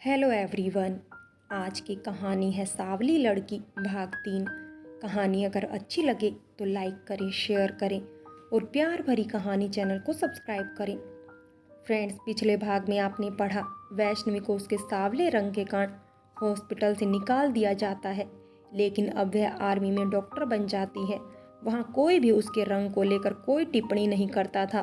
Hello everyone. आज की कहानी है सांवली लड़की भाग 3। कहानी अगर अच्छी लगे तो लाइक करें, शेयर करें और प्यार भरी कहानी चैनल को सब्सक्राइब करें। फ्रेंड्स, पिछले भाग में आपने पढ़ा वैष्णवी को उसके सांवले रंग के कारण हॉस्पिटल से निकाल दिया जाता है, लेकिन अब वह आर्मी में डॉक्टर बन जाती है। वहाँ कोई भी उसके रंग को लेकर कोई टिप्पणी नहीं करता था।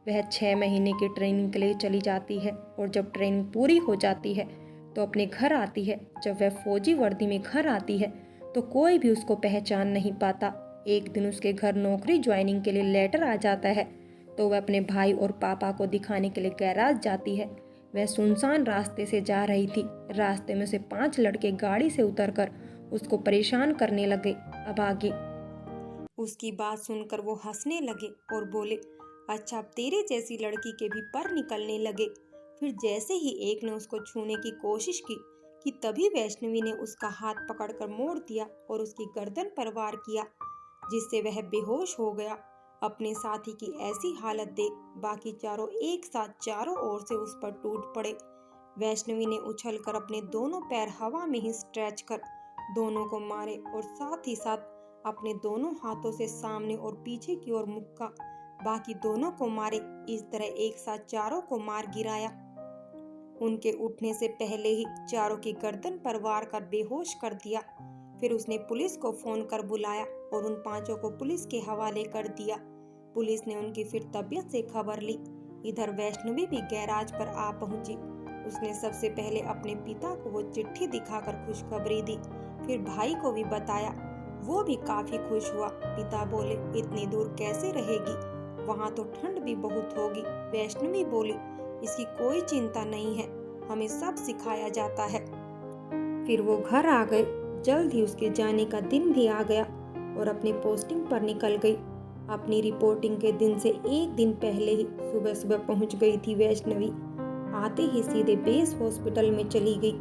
वह 6 महीने की ट्रेनिंग के लिए चली जाती है और जब ट्रेनिंग पूरी हो जाती है तो अपने घर आती है। जब वह फौजी वर्दी में घर आती है तो कोई भी उसको पहचान नहीं पाता। एक दिन उसके घर नौकरी ज्वाइनिंग के लिए लेटर आ जाता है तो वह अपने भाई और पापा को दिखाने के लिए गैराज जाती है। वह सुनसान रास्ते से जा रही थी। रास्ते में से 5 लड़के गाड़ी से उतरकर उसको परेशान करने लगे। अब आगे उसकी बात सुनकर वो हंसने लगे और बोले, अच्छा, अब तेरे जैसी लड़की के भी पर निकलने लगे। फिर जैसे ही एक ने उसको छूने की कोशिश की कि तभी वैष्णवी ने उसका हाथ पकड़कर मोड़ दिया और उसकी गर्दन पर वार किया, जिससे वह बेहोश हो गया। अपने साथी की ऐसी हालत देख बाकी चारों एक साथ चारों ओर से उस पर टूट पड़े। वैष्णवी ने उछलकर अपने दोनों पैर हवा में ही स्ट्रेच कर दोनों को मारे और साथ ही साथ अपने दोनों हाथों से सामने और पीछे की ओर मुक्का बाकी दोनों को मारे। इस तरह एक साथ चारों को मार गिराया। उनके उठने से पहले ही चारों की गर्दन पर वार कर बेहोश कर दिया। फिर उसने पुलिस को फोन कर बुलाया और उन 5 को पुलिस के हवाले कर दिया। पुलिस ने उनकी फिर तबीयत से खबर ली। इधर वैष्णवी भी गैराज पर आ पहुंची। उसने सबसे पहले अपने पिता को वो चिट्ठी दिखाकर खुशखबरी दी, फिर भाई को भी बताया। वो भी काफी खुश हुआ। पिता बोले, इतनी दूर कैसे रहेगी, वहाँ तो ठंड भी बहुत होगी। वैष्णवी बोली, इसकी कोई चिंता नहीं है, हमें सब सिखाया जाता है। फिर वो घर आ गए। जल्द ही उसके जाने का दिन भी आ गया और अपनी पोस्टिंग पर निकल गई। अपनी रिपोर्टिंग के दिन से एक दिन पहले ही सुबह सुबह पहुंच गई थी वैष्णवी। आते ही सीधे बेस हॉस्पिटल में चली गई।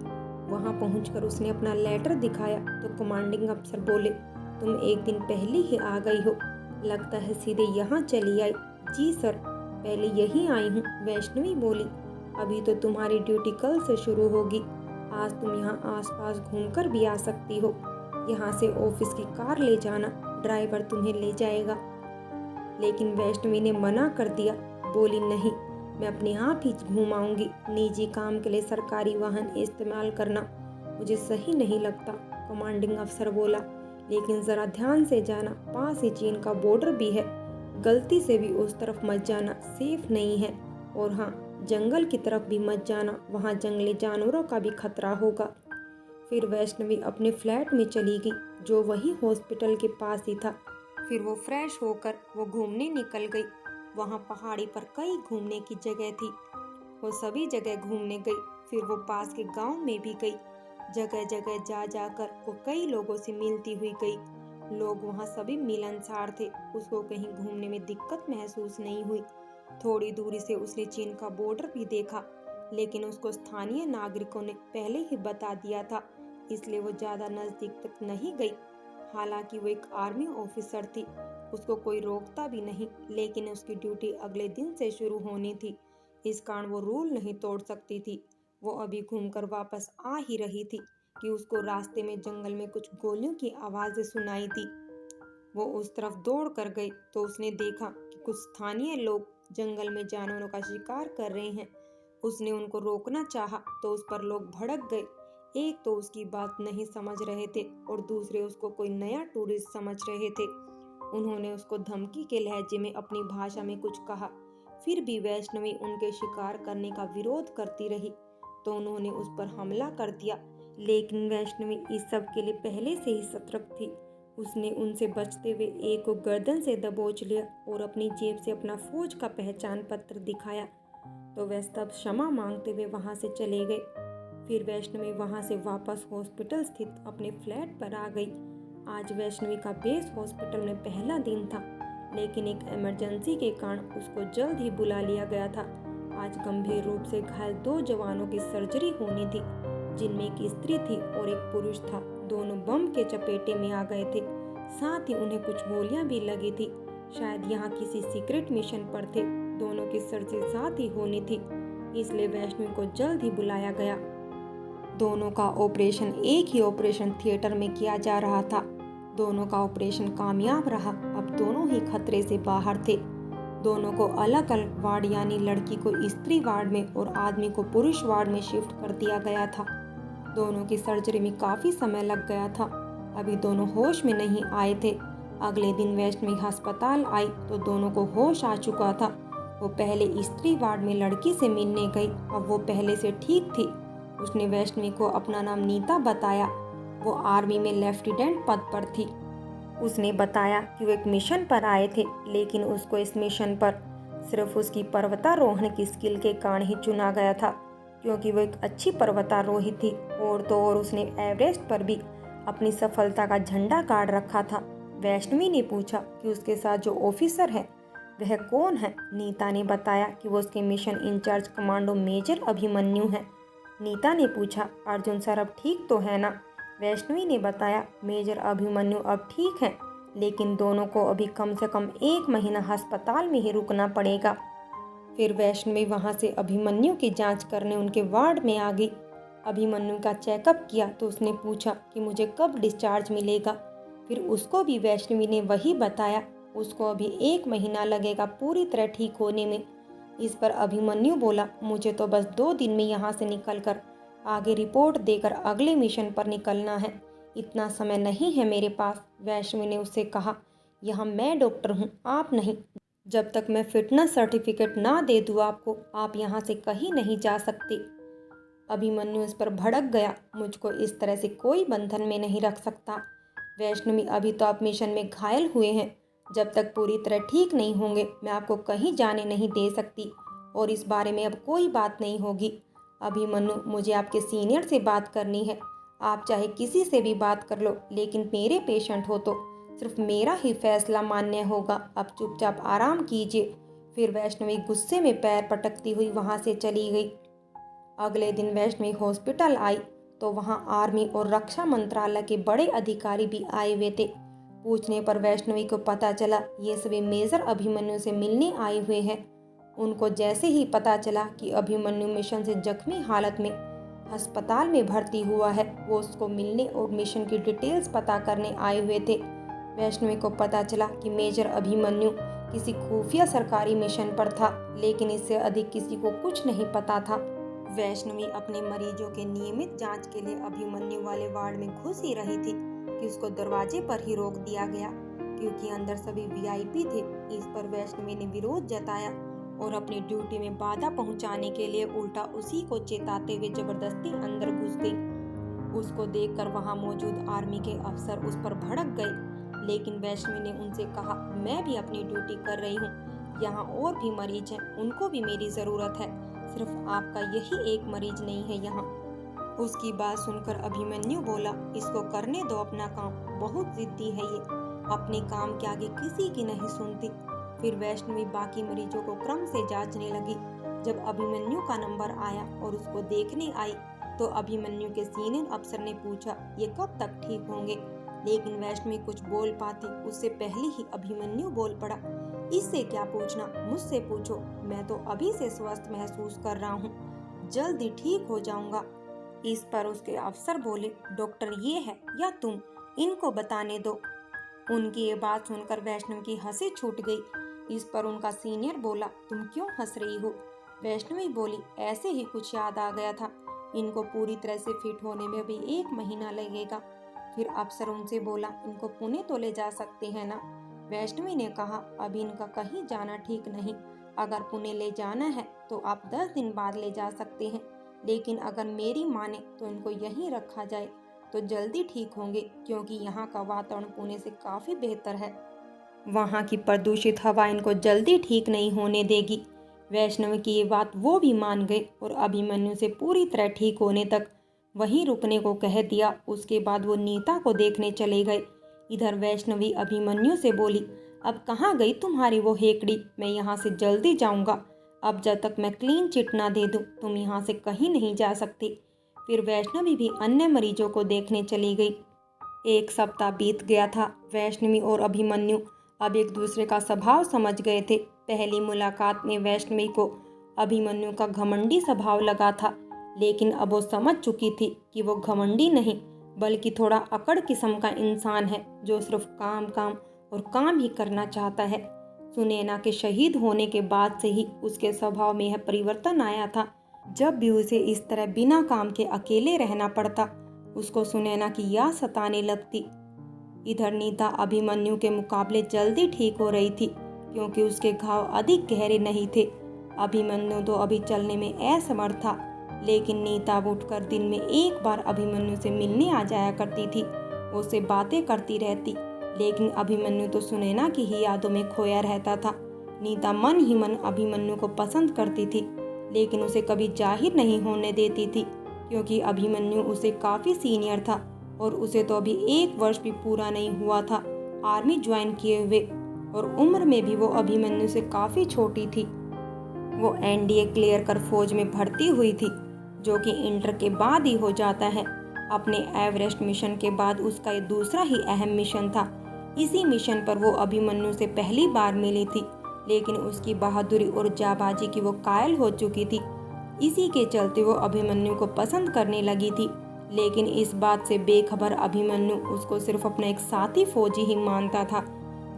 वहां पहुंचकर उसने अपना लेटर दिखाया तो कमांडिंग अफसर बोले, तुम एक दिन पहले ही आ गई हो, लगता है सीधे यहाँ चली आई। जी सर, पहले यही आई हूँ, वैष्णवी बोली। अभी तो तुम्हारी ड्यूटी कल से शुरू होगी। आज तुम यहाँ आसपास घूमकर भी आ सकती हो। यहाँ से ऑफिस की कार ले जाना, ड्राइवर तुम्हें ले जाएगा। लेकिन वैष्णवी ने मना कर दिया, बोली नहीं, मैं अपने आप ही घूम आऊंगी। निजी काम के लिए सरकारी वाहन इस्तेमाल करना मुझे सही नहीं लगता। कमांडिंग अफसर बोला, लेकिन जरा ध्यान से जाना, पास ही चीन का बॉर्डर भी है, गलती से भी उस तरफ मत जाना, सेफ नहीं है। और हाँ, जंगल की तरफ भी मत जाना, वहाँ जंगली जानवरों का भी खतरा होगा। फिर वैष्णवी अपने फ्लैट में चली गई जो वही हॉस्पिटल के पास ही था। फिर वो फ्रेश होकर वो घूमने निकल गई। वहाँ पहाड़ी पर कई घूमने की जगह थी। वो सभी जगह घूमने गई। फिर वो पास के गांव में भी गई। जगह जगह जा जाकर वो कई लोगों से मिलती हुई गई। लोग वहाँ सभी मिलनसार थे। उसको कहीं घूमने में दिक्कत महसूस नहीं हुई। थोड़ी दूरी से उसने चीन का बॉर्डर भी देखा, लेकिन उसको स्थानीय नागरिकों ने पहले ही बता दिया था, इसलिए वो ज्यादा नजदीक तक नहीं गई। हालांकि वो एक आर्मी ऑफिसर थी, उसको कोई रोकता भी नहीं, लेकिन उसकी ड्यूटी अगले दिन से शुरू होनी थी, इस कारण वो रूल नहीं तोड़ सकती थी। वो अभी घूमकर वापस आ ही रही थी कि उसको रास्ते में जंगल में कुछ गोलियों की आवाजें सुनाई दी। वो उस तरफ दौड़ कर गई तो उसने देखा कि कुछ स्थानीय लोग जंगल में जानवरों का शिकार कर रहे हैं। उसने उनको रोकना चाहा तो उस पर लोग भड़क गए। एक तो उसकी बात नहीं समझ रहे थे और दूसरे उसको कोई नया टूरिस्ट समझ रहे थे। उन्होंने उसको धमकी के लहजे में अपनी भाषा में कुछ कहा। फिर भी वैष्णवी उनके शिकार करने का विरोध करती रही तो उन्होंने उस पर हमला कर दिया। लेकिन वैष्णवी इस सब के लिए पहले से ही सतर्क थी। उसने उनसे बचते हुए एक को गर्दन से दबोच लिया और अपनी जेब से अपना फौज का पहचान पत्र दिखाया तो वह सब क्षमा मांगते हुए वहां से चले गए। फिर वैष्णवी वहां से वापस हॉस्पिटल स्थित अपने फ्लैट पर आ गई। आज वैष्णवी का बेस हॉस्पिटल में पहला दिन था, लेकिन एक इमरजेंसी के कारण उसको जल्द ही बुला लिया गया था। आज गंभीर रूप से घायल 2 जवानों की सर्जरी होनी थी, जिनमें एक स्त्री थी और एक पुरुष था। दोनों बम के चपेटे में आ गए थे, साथ ही उन्हें कुछ गोलियां भी लगी थी। शायद यहाँ किसी सीक्रेट मिशन पर थे। दोनों की सर्जरी साथ ही होनी थी, इसलिए वैष्णवी को जल्द ही बुलाया गया। दोनों का ऑपरेशन एक ही ऑपरेशन थिएटर में किया जा रहा था। दोनों का ऑपरेशन कामयाब रहा। अब दोनों ही खतरे से बाहर थे। दोनों को अलग अलग वार्ड यानी लड़की को स्त्री वार्ड में और आदमी को पुरुष वार्ड में शिफ्ट कर दिया गया था। दोनों की सर्जरी में काफ़ी समय लग गया था। अभी दोनों होश में नहीं आए थे। अगले दिन वैष्णवी अस्पताल आई तो दोनों को होश आ चुका था। वो पहले स्त्री वार्ड में लड़की से मिलने गई। अब वो पहले से ठीक थी। उसने वैष्णवी को अपना नाम नीता बताया। वो आर्मी में लेफ्टिनेंट पद पर थी। उसने बताया कि वो एक मिशन पर आए थे, लेकिन उसको इस मिशन पर सिर्फ उसकी पर्वतारोहण की स्किल के कारण ही चुना गया था, क्योंकि वो एक अच्छी पर्वतारोही थी। और तो और उसने एवरेस्ट पर भी अपनी सफलता का झंडा गाड़ रखा था। वैष्णवी ने पूछा कि उसके साथ जो ऑफिसर है वह कौन है। नीता ने बताया कि वो उसके mission incharge commando major Abhimanyu है। नीता ने पूछा, अर्जुन सर अब ठीक तो है ना? वैष्णवी ने बताया, मेजर अभिमन्यु अब ठीक हैं, लेकिन दोनों को अभी कम से कम 1 महीना अस्पताल में ही रुकना पड़ेगा। फिर वैष्णवी वहां से अभिमन्यु की जांच करने उनके वार्ड में आ गई। अभिमन्यु का चेकअप किया तो उसने पूछा कि मुझे कब डिस्चार्ज मिलेगा। फिर उसको भी वैष्णवी ने वही बताया। उसको अभी 1 महीना लगेगा पूरी तरह ठीक होने में। इस पर अभिमन्यु बोला, मुझे तो बस 2 दिन में यहाँ से निकलकर आगे रिपोर्ट देकर अगले मिशन पर निकलना है। इतना समय नहीं है मेरे पास। वैष्णवी ने उससे कहा, यहाँ मैं डॉक्टर हूँ, आप नहीं। जब तक मैं फिटनेस सर्टिफिकेट ना दे दूँ आपको, आप यहाँ से कहीं नहीं जा सकते। अभिमन्यु इस पर भड़क गया। मुझको इस तरह से कोई बंधन में नहीं रख सकता। वैष्णवी, अभी तो आप मिशन में घायल हुए हैं। जब तक पूरी तरह ठीक नहीं होंगे मैं आपको कहीं जाने नहीं दे सकती, और इस बारे में अब कोई बात नहीं होगी। अभिमन्यु, मुझे आपके सीनियर से बात करनी है। आप चाहे किसी से भी बात कर लो, लेकिन मेरे पेशेंट हो तो सिर्फ मेरा ही फैसला मान्य होगा। अब चुपचाप आराम कीजिए। फिर वैष्णवी गुस्से में पैर पटकती हुई वहां से चली गई। अगले दिन वैष्णवी हॉस्पिटल आई तो वहां आर्मी और रक्षा मंत्रालय के बड़े अधिकारी भी आए हुए थे। पूछने पर वैष्णवी को पता चला ये सभी मेजर अभिमन्यु से मिलने आए हुए हैं। उनको जैसे ही पता चला कि अभिमन्यु मिशन से जख्मी हालत में अस्पताल में भर्ती हुआ है, वो उसको मिलने और मिशन की डिटेल्स पता करने आए हुए थे। वैष्णवी को पता चला कि मेजर अभिमन्यु किसी खुफिया सरकारी मिशन पर था, लेकिन इससे अधिक किसी को कुछ नहीं पता था। वैष्णवी अपने मरीजों के नियमित जांच के लिए अभिमन्यु वाले वार्ड में घुस ही रही थी कि उसको दरवाजे पर ही रोक दिया गया, क्योंकि अंदर सभी वीआईपी थे। इस पर वैष्णवी ने विरोध जताया और अपनी ड्यूटी में बाधा पहुंचाने के लिए उल्टा उसी को चेताते हुए जबरदस्ती अंदर घुस गई। उसको देखकर वहां मौजूद आर्मी के अफसर उस पर भड़क गए, लेकिन वैष्णवी ने उनसे कहा, मैं भी अपनी ड्यूटी कर रही हूँ। यहाँ और भी मरीज हैं, उनको भी मेरी ज़रूरत है। सिर्फ आपका यही एक मरीज नहीं है यहाँ। उसकी बात सुनकर अभिमन्यु बोला, इसको करने दो अपना काम, बहुत जिद्दी है ये, अपने काम के आगे किसी की नहीं सुनती। फिर वैष्णवी बाकी मरीजों को क्रम से जांचने लगी। जब अभिमन्यु का नंबर आया और उसको देखने आई तो अभिमन्यु के सीनियर अफसर ने पूछा, ये कब तक ठीक होंगे? लेकिन वैष्णवी कुछ बोल पाती उससे पहले ही अभिमन्यु बोल पड़ा, इससे क्या पूछना, मुझसे पूछो, मैं तो अभी से स्वस्थ महसूस कर रहा हूँ, जल्द ही ठीक हो जाऊंगा। इस पर उसके अफसर बोले, डॉक्टर ये है या तुम, इनको बताने दो। उनकी ये बात सुनकर वैष्णवी की हंसी छूट गई। इस पर उनका सीनियर बोला, तुम क्यों हंस रही हो? वैष्णवी बोली, ऐसे ही कुछ याद आ गया था, इनको पूरी तरह से फिट होने में भी 1 महीना लगेगा। फिर अफसर उनसे बोला, इनको पुणे तो ले जा सकते हैं ना? वैष्णवी ने कहा, अभी इनका कहीं जाना ठीक नहीं, अगर पुणे ले जाना है तो आप 10 दिन बाद ले जा सकते हैं, लेकिन अगर मेरी माने तो इनको यहीं रखा जाए तो जल्दी ठीक होंगे, क्योंकि यहाँ का वातावरण पुणे से काफ़ी बेहतर है। वहाँ की प्रदूषित हवा इनको जल्दी ठीक नहीं होने देगी। वैष्णवी की ये बात वो भी मान गए और अभिमन्यु से पूरी तरह ठीक होने तक वहीं रुकने को कह दिया। उसके बाद वो नीता को देखने चले गए। इधर वैष्णवी अभिमन्यु से बोली, अब कहाँ गई तुम्हारी वो हेकड़ी? मैं यहाँ से जल्दी जाऊँगा। अब जब तक मैं क्लीन चिट ना दे दूँ तुम यहाँ से कहीं नहीं जा सकती। फिर वैष्णवी भी अन्य मरीजों को देखने चली गई। 1 सप्ताह बीत गया था। वैष्णवी और अभिमन्यु अब एक दूसरे का स्वभाव समझ गए थे। पहली मुलाकात में वैष्णवी को अभिमन्यु का घमंडी स्वभाव लगा था, लेकिन अब वो समझ चुकी थी कि वो घमंडी नहीं बल्कि थोड़ा अकड़ किस्म का इंसान है जो सिर्फ काम काम और काम ही करना चाहता है। सुनैना के शहीद होने के बाद से ही उसके स्वभाव में यह परिवर्तन आया था। जब भी उसे इस तरह बिना काम के अकेले रहना पड़ता, उसको सुनैना की याद सताने लगती। इधर नीता अभिमन्यु के मुकाबले जल्दी ठीक हो रही थी क्योंकि उसके घाव अधिक गहरे नहीं थे। अभिमन्यु तो अभी चलने में असमर्थ था, लेकिन नीता उठकर दिन में एक बार अभिमन्यु से मिलने आ जाया करती थी। वो उससे बातें करती रहती, लेकिन अभिमन्यु तो सुनैना की ही यादों में खोया रहता था। नीता मन ही मन अभिमन्यु को पसंद करती थी, लेकिन उसे कभी जाहिर नहीं होने देती थी क्योंकि अभिमन्यु उसे काफ़ी सीनियर था और उसे तो अभी 1 वर्ष भी पूरा नहीं हुआ था आर्मी ज्वाइन किए हुए, और उम्र में भी वो अभिमन्यु से काफ़ी छोटी थी। वो एनडीए क्लियर कर फौज में भर्ती हुई थी, जो कि इंटर के बाद ही हो जाता है। अपने एवरेस्ट मिशन के बाद उसका ये दूसरा ही अहम मिशन था। इसी मिशन पर वो अभिमन्यु से पहली बार मिली थी, लेकिन उसकी बहादुरी और जाबाजी की वो कायल हो चुकी थी। इसी के चलते वो अभिमन्यु को पसंद करने लगी थी, लेकिन इस बात से बेखबर अभिमन्यु उसको सिर्फ अपना एक साथी फौजी ही मानता था।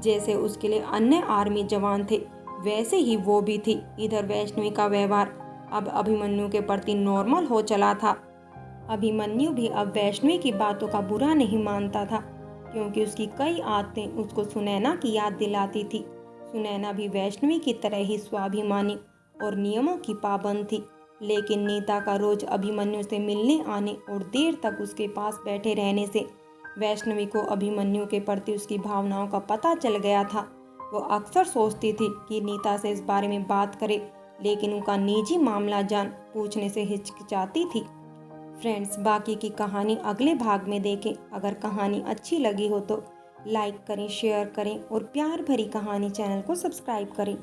जैसे उसके लिए अन्य आर्मी जवान थे, वैसे ही वो भी थी। इधर वैष्णवी का व्यवहार अब अभिमन्यु के प्रति नॉर्मल हो चला था। अभिमन्यु भी अब वैष्णवी की बातों का बुरा नहीं मानता था, क्योंकि उसकी कई आदतें उसको सुनैना की याद दिलाती थी। सुनैना भी वैष्णवी की तरह ही स्वाभिमानी और नियमों की पाबंद थी, लेकिन नीता का रोज अभिमन्यु से मिलने आने और देर तक उसके पास बैठे रहने से वैष्णवी को अभिमन्यु के प्रति उसकी भावनाओं का पता चल गया था। वो अक्सर सोचती थी कि नीता से इस बारे में बात करे, लेकिन उनका निजी मामला जान पूछने से हिचकिचाती थी। फ्रेंड्स, बाकी की कहानी अगले भाग में देखें। अगर कहानी अच्छी लगी हो तो लाइक करें, शेयर करें और प्यार भरी कहानी चैनल को सब्सक्राइब करें।